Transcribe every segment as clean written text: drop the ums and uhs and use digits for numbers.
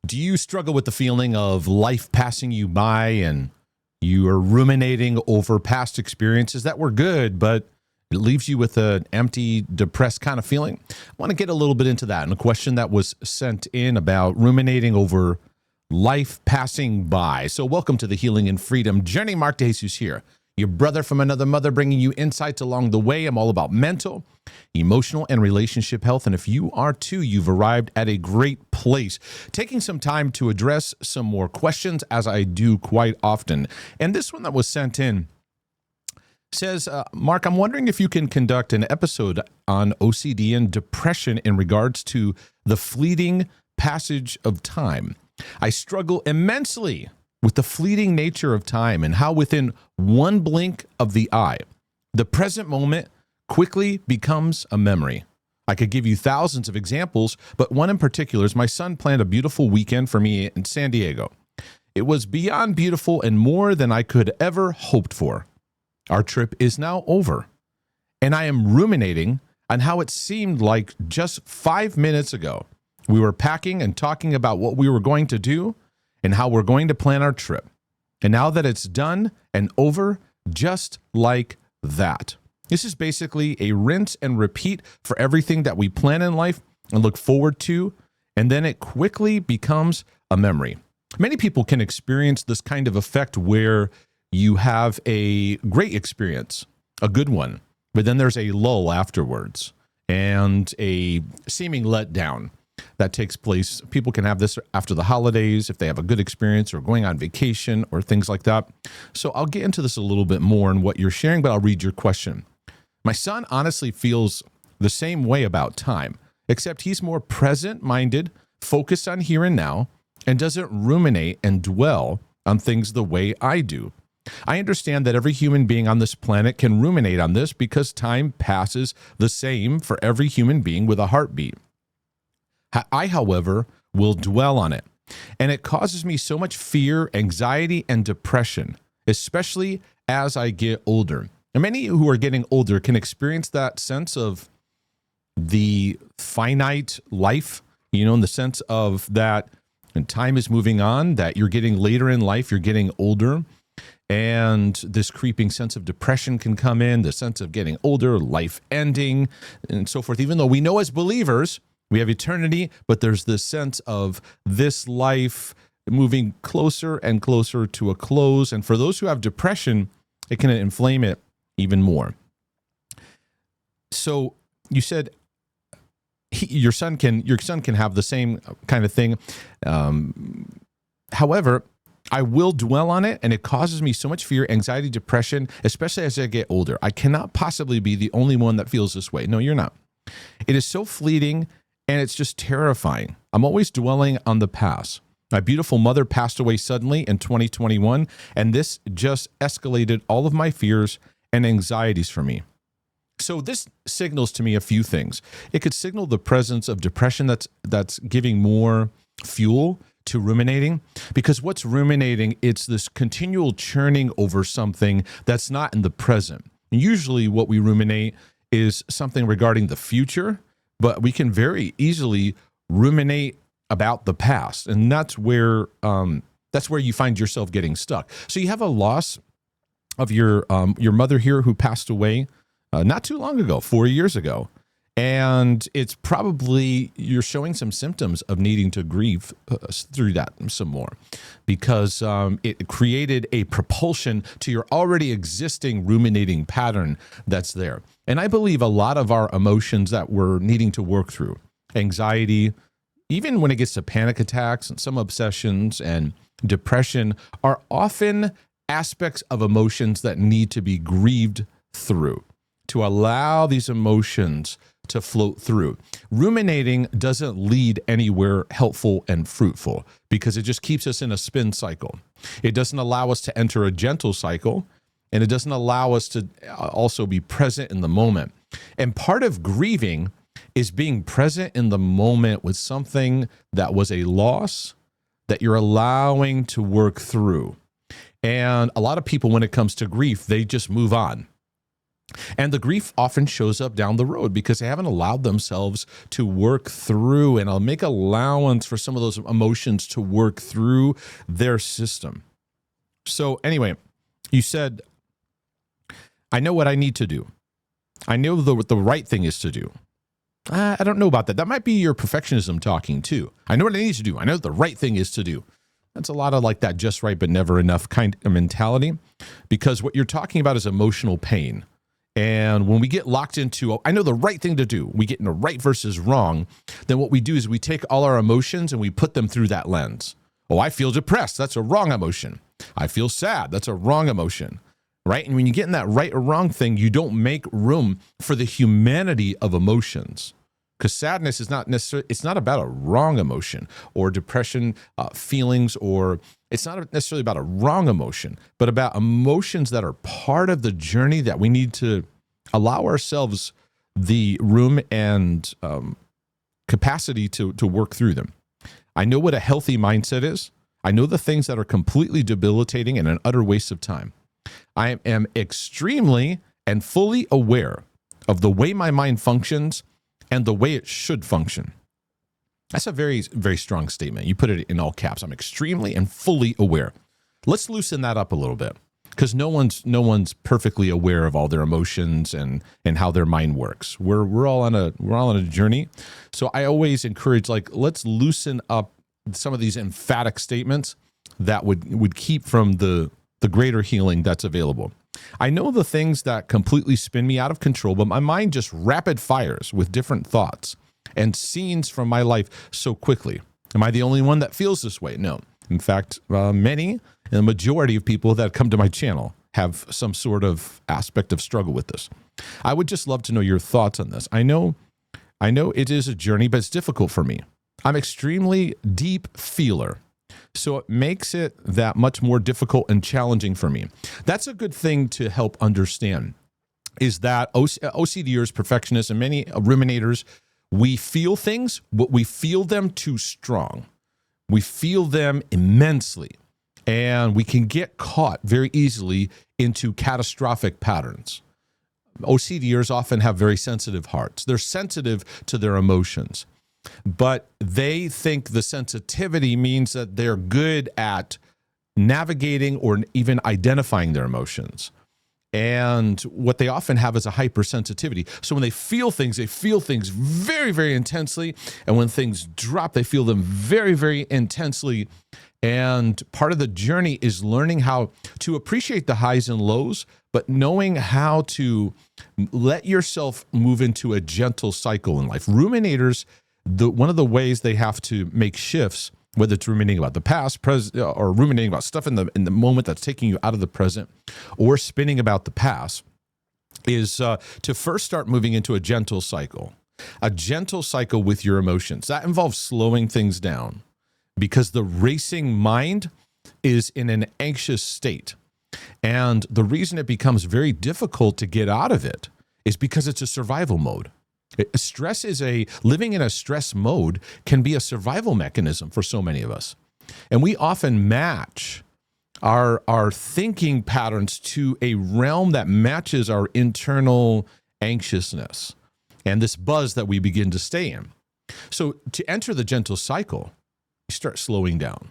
Do you struggle with the feeling of life passing you by and you are ruminating over past experiences that were good, but it leaves you with an empty, depressed kind of feeling? I want to get a little bit into that. And a question that was sent in about ruminating over life passing by. So welcome to the Healing and Freedom Journey. Mark DeJesus here, your brother from another mother, bringing you insights along the way. I'm all about mental, emotional, and relationship health. And if you are too, you've arrived at a great place. Taking some time to address some more questions, as I do quite often. And this one that was sent in says, Mark, I'm wondering if you can conduct an episode on OCD and depression in regards to the fleeting passage of time. I struggle immensely with the fleeting nature of time and how within one blink of the eye, the present moment quickly becomes a memory. I could give you thousands of examples, but one in particular is my son planned a beautiful weekend for me in San Diego. It was beyond beautiful and more than I could ever hoped for. Our trip is now over, and I am ruminating on how it seemed like just 5 minutes ago we were packing and talking about what we were going to do and how we're going to plan our trip. And now that it's done and over, just like that. This is basically a rinse and repeat for everything that we plan in life and look forward to, and then it quickly becomes a memory. Many people can experience this kind of effect where you have a great experience, a good one, but then there's a lull afterwards and a seeming letdown that takes place. People can have this after the holidays if they have a good experience or going on vacation or things like that. So I'll get into this a little bit more in what you're sharing, but I'll read your question. My son honestly feels the same way about time, except he's more present-minded, focused on here and now, and doesn't ruminate and dwell on things the way I do. I understand that every human being on this planet can ruminate on this because time passes the same for every human being with a heartbeat. I, however, will dwell on it, and it causes me so much fear, anxiety, and depression, especially as I get older. And many who are getting older can experience that sense of the finite life, in the sense of that and time is moving on, that you're getting later in life, you're getting older, and this creeping sense of depression can come in, the sense of getting older, life ending, and so forth. Even though we know as believers, we have eternity, but there's this sense of this life moving closer and closer to a close. And for those who have depression, it can inflame it even more. So you said your son can have the same kind of thing. However, I will dwell on it, and it causes me so much fear, anxiety, depression, especially as I get older. I cannot possibly be the only one that feels this way. No, you're not. It is so fleeting, and it's just terrifying. I'm always dwelling on the past. My beautiful mother passed away suddenly in 2021, and this just escalated all of my fears and anxieties for me. So this signals to me a few things. It could signal the presence of depression that's giving more fuel to ruminating, because what's ruminating, it's this continual churning over something that's not in the present. And usually what we ruminate is something regarding the future, but we can very easily ruminate about the past, and that's where you find yourself getting stuck. So you have a loss of your mother here who passed away not too long ago, 4 years ago, and it's probably you're showing some symptoms of needing to grieve through that some more, because it created a propulsion to your already existing ruminating pattern that's there. And I believe a lot of our emotions that we're needing to work through, anxiety, even when it gets to panic attacks and some obsessions and depression, are often aspects of emotions that need to be grieved through to allow these emotions to float through. Ruminating doesn't lead anywhere helpful and fruitful because it just keeps us in a spin cycle. It doesn't allow us to enter a gentle cycle, and it doesn't allow us to also be present in the moment. And part of grieving is being present in the moment with something that was a loss that you're allowing to work through. And a lot of people, when it comes to grief, they just move on. And the grief often shows up down the road because they haven't allowed themselves to work through, and I'll make allowance for some of those emotions to work through their system. So anyway, you said, I know what I need to do. I know what the right thing is to do. I don't know about that. That might be your perfectionism talking too. I know what I need to do. I know what the right thing is to do. That's a lot of like that just right but never enough kind of mentality, because what you're talking about is emotional pain. And when we get locked into, I know the right thing to do, we get into right versus wrong, then what we do is we take all our emotions and we put them through that lens. Oh, I feel depressed. That's a wrong emotion. I feel sad. That's a wrong emotion, right? And when you get in that right or wrong thing, you don't make room for the humanity of emotions. Because sadness is not necessarily, it's not about a wrong emotion, or depression, feelings, or it's not necessarily about a wrong emotion, but about emotions that are part of the journey that we need to allow ourselves the room and capacity to work through them. I know what a healthy mindset is. I know the things that are completely debilitating and an utter waste of time. I am extremely and fully aware of the way my mind functions and the way it should function. That's a very, very strong statement. You put it in all caps. I'm extremely and fully aware. Let's loosen that up a little bit, because no one's perfectly aware of all their emotions and how their mind works. We're all on a journey. So I always encourage, like, let's loosen up some of these emphatic statements that would keep from the greater healing that's available. I know the things that completely spin me out of control, but my mind just rapid fires with different thoughts and scenes from my life so quickly. Am I the only one that feels this way? No. In fact, many and the majority of people that come to my channel have some sort of aspect of struggle with this. I would just love to know your thoughts on this. I know it is a journey, but it's difficult for me. I'm extremely deep feeler. So it makes it that much more difficult and challenging for me. That's a good thing to help understand, is that OCDers, perfectionists, and many ruminators, we feel things, but we feel them too strong. We feel them immensely, and we can get caught very easily into catastrophic patterns. OCDers often have very sensitive hearts. They're sensitive to their emotions, but they think the sensitivity means that they're good at navigating or even identifying their emotions. And what they often have is a hypersensitivity. So when they feel things very, very intensely. And when things drop, they feel them very, very intensely. And part of the journey is learning how to appreciate the highs and lows, but knowing how to let yourself move into a gentle cycle in life. Ruminators, one of the ways they have to make shifts, whether it's ruminating about the past, or ruminating about stuff in the moment that's taking you out of the present, or spinning about the past, is to first start moving into a gentle cycle with your emotions. That involves slowing things down, because the racing mind is in an anxious state. And the reason it becomes very difficult to get out of it is because it's a survival mode. Living in a stress mode can be a survival mechanism for so many of us. And we often match our thinking patterns to a realm that matches our internal anxiousness and this buzz that we begin to stay in. So to enter the gentle cycle, you start slowing down,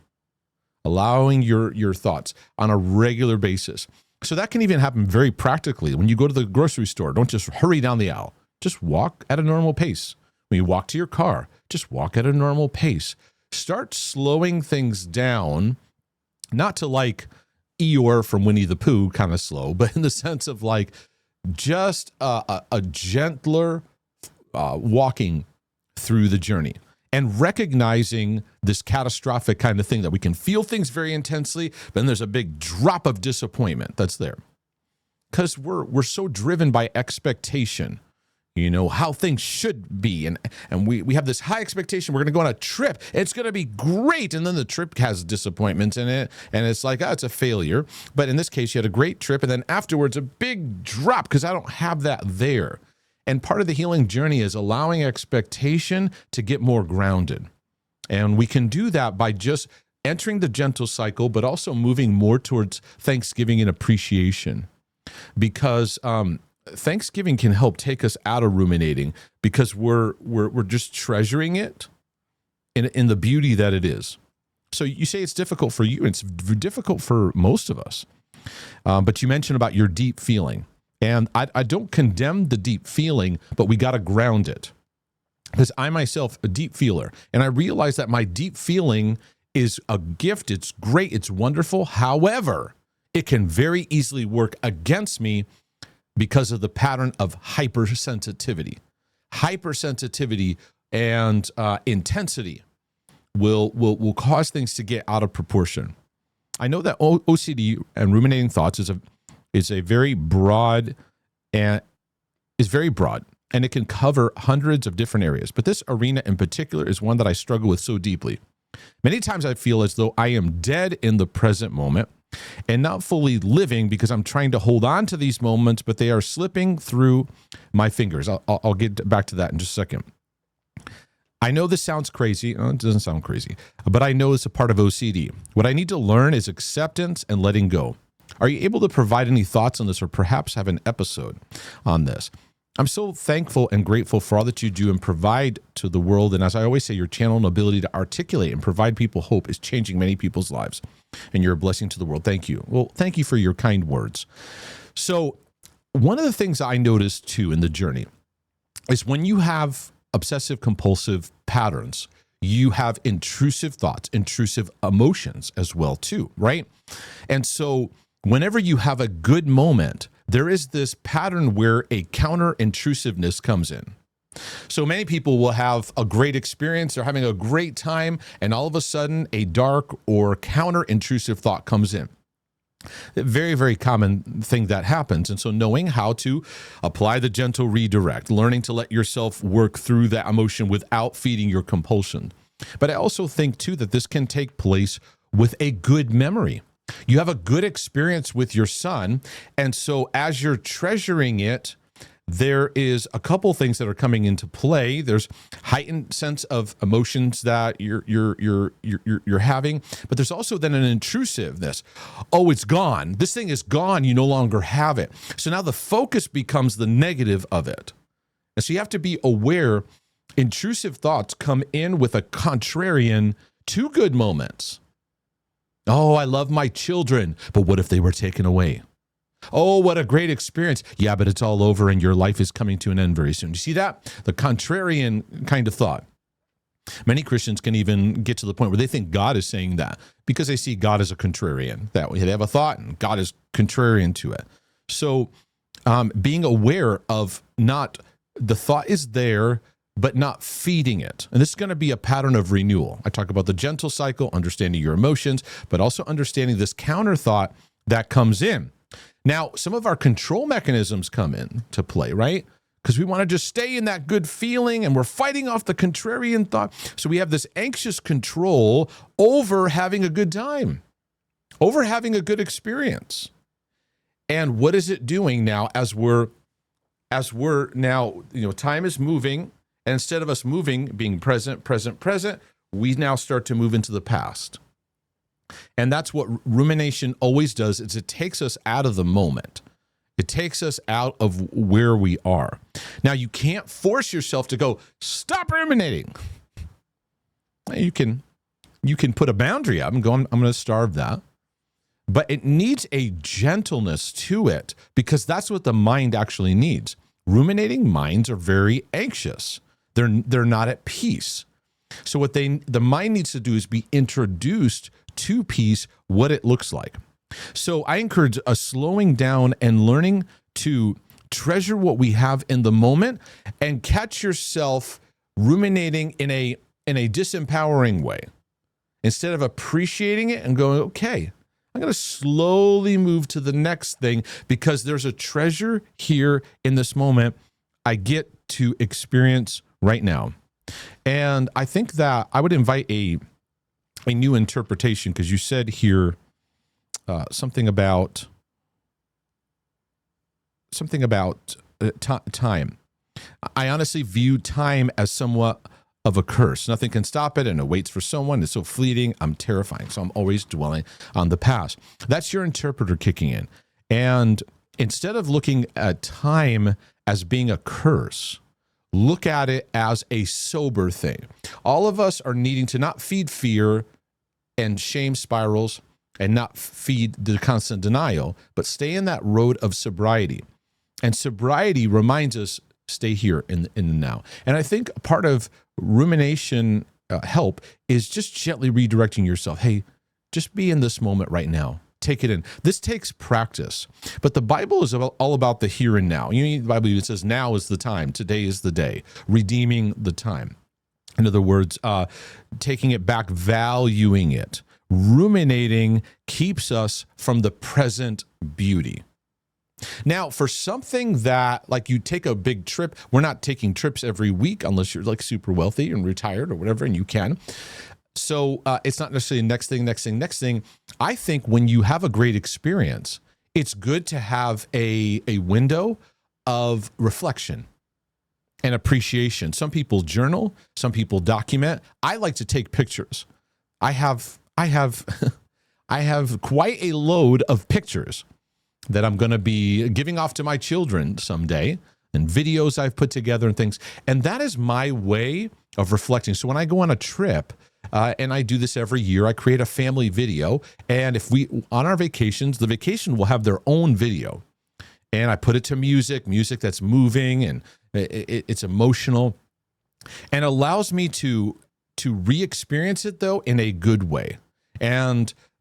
allowing your thoughts on a regular basis. So that can even happen very practically. When you go to the grocery store, don't just hurry down the aisle. Just walk at a normal pace. When you walk to your car, just walk at a normal pace. Start slowing things down, not to like Eeyore from Winnie the Pooh kind of slow, but in the sense of like just a gentler walking through the journey, and recognizing this catastrophic kind of thing that we can feel things very intensely, but then there's a big drop of disappointment that's there. Because we're so driven by expectation. You know, how things should be. And we have this high expectation. We're going to go on a trip. It's going to be great. And then the trip has disappointments in it. And it's like, it's a failure. But in this case, you had a great trip. And then afterwards, a big drop because I don't have that there. And part of the healing journey is allowing expectation to get more grounded. And we can do that by just entering the gentle cycle, but also moving more towards thanksgiving and appreciation. Because Thanksgiving can help take us out of ruminating because we're just treasuring it in the beauty that it is. So you say it's difficult for you. It's difficult for most of us. But you mentioned about your deep feeling. And I don't condemn the deep feeling, but we got to ground it. Because I myself, a deep feeler, and I realize that my deep feeling is a gift. It's great. It's wonderful. However, it can very easily work against me because of the pattern of hypersensitivity. Hypersensitivity and intensity will cause things to get out of proportion. I know that OCD and ruminating thoughts is a very broad and it can cover hundreds of different areas. But this arena in particular is one that I struggle with so deeply. Many times I feel as though I am dead in the present moment and not fully living because I'm trying to hold on to these moments, but they are slipping through my fingers. I'll get back to that in just a second. I know this sounds crazy. It doesn't sound crazy, but I know it's a part of OCD. What I need to learn is acceptance and letting go. Are you able to provide any thoughts on this or perhaps have an episode on this? I'm so thankful and grateful for all that you do and provide to the world. And as I always say, your channel and ability to articulate and provide people hope is changing many people's lives. And you're a blessing to the world. Thank you. Well, thank you for your kind words. So one of the things I noticed too in the journey is when you have obsessive compulsive patterns, you have intrusive thoughts, intrusive emotions as well too, right? And so whenever you have a good moment, there is this pattern where a counter-intrusiveness comes in. So many people will have a great experience, they're having a great time, and all of a sudden a dark or counter-intrusive thought comes in. A very, very common thing that happens. And so knowing how to apply the gentle redirect, learning to let yourself work through that emotion without feeding your compulsion. But I also think too that this can take place with a good memory. You have a good experience with your son, and so as you're treasuring it, there is a couple things that are coming into play. There's heightened sense of emotions that you're having, but there's also then an intrusiveness. Oh, it's gone. This thing is gone. You no longer have it. So now the focus becomes the negative of it. And so you have to be aware. Intrusive thoughts come in with a contrarian to good moments. Oh, I love my children, but what if they were taken away? Oh, what a great experience. Yeah, but it's all over and your life is coming to an end very soon. You see that? The contrarian kind of thought. Many Christians can even get to the point where they think God is saying that because they see God as a contrarian. That way they have a thought and God is contrarian to it. So being aware of not the thought is there, but not feeding it. And this is going to be a pattern of renewal. I talk about the gentle cycle, understanding your emotions, but also understanding this counter thought that comes in. Now, some of our control mechanisms come in to play, right? Because we want to just stay in that good feeling and we're fighting off the contrarian thought. So we have this anxious control over having a good time, over having a good experience. And what is it doing now as we're now, time is moving. And instead of us moving, being present, we now start to move into the past. And that's what rumination always does, is it takes us out of the moment. It takes us out of where we are. Now, you can't force yourself to go, stop ruminating. You can put a boundary up and go, I'm going to starve that. But it needs a gentleness to it because that's what the mind actually needs. Ruminating minds are very anxious. They're not at peace. So what the mind needs to do is be introduced to peace, what it looks like. So I encourage a slowing down and learning to treasure what we have in the moment and catch yourself ruminating in a disempowering way. Instead of appreciating it and going, okay, I'm going to slowly move to the next thing because there's a treasure here in this moment I get to experience right now. And I think that I would invite a new interpretation because you said here something about time. I honestly view time as somewhat of a curse. Nothing can stop it and it waits for someone. It's so fleeting. I'm terrifying. So I'm always dwelling on the past. That's your interpreter kicking in. And Instead of looking at time as being a curse, look at it as a sober thing. All of us are needing to not feed fear and shame spirals and not feed the constant denial, but stay in that road of sobriety. And sobriety reminds us, stay here in the now. And I think part of rumination help is just gently redirecting yourself. Hey, just be in this moment right now. Take it in. This takes practice, but the Bible is all about the here and now. You know, the Bible even says now is the time. Today is the day. Redeeming the time. In other words, taking it back, valuing it. Ruminating keeps us from the present beauty. Now, for something that, like, you take a big trip, we're not taking trips every week unless you're like super wealthy and retired or whatever, and you can. So it's not necessarily next thing. I think when you have a great experience, it's good to have a window of reflection and appreciation. Some people journal, some people document. I like to take pictures. I have quite a load of pictures that I'm going to be giving off to my children someday, and videos I've put together and things. And that is my way of reflecting. So when I go on a trip, and I do this every year, I create a family video. And if on our vacations, the vacation will have their own video. And I put it to music that's moving and it's emotional, and allows me to re-experience it, though, in a good way.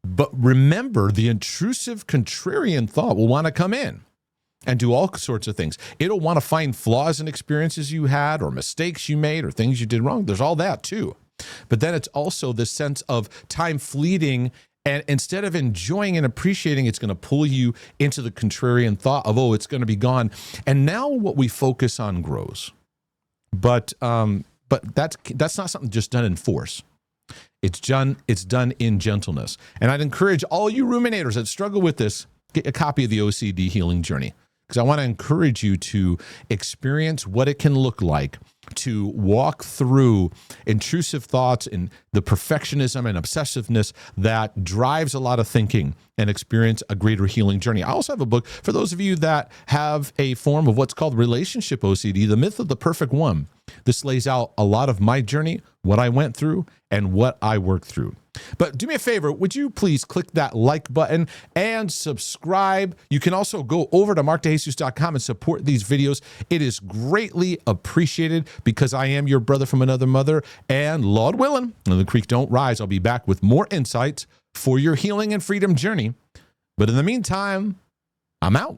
But remember, the intrusive contrarian thought will want to come in and do all sorts of things. It'll want to find flaws in experiences you had or mistakes you made or things you did wrong. There's all that too. But then it's also this sense of time fleeting, and instead of enjoying and appreciating, it's going to pull you into the contrarian thought of, oh, it's going to be gone. And now what we focus on grows. But that's not something just done in force. It's done in gentleness. And I'd encourage all you ruminators that struggle with this, get a copy of the OCD Healing Journey, because I want to encourage you to experience what it can look like to walk through intrusive thoughts and the perfectionism and obsessiveness that drives a lot of thinking, and experience a greater healing journey. I also have a book for those of you that have a form of what's called relationship OCD, The Myth of the Perfect One. This lays out a lot of my journey, what I went through, and what I worked through. But do me a favor, would you please click that like button and subscribe? You can also go over to markdejesus.com and support these videos. It is greatly appreciated, because I am your brother from another mother, and Lord willing, when the creek don't rise, I'll be back with more insights for your healing and freedom journey. But in the meantime, I'm out.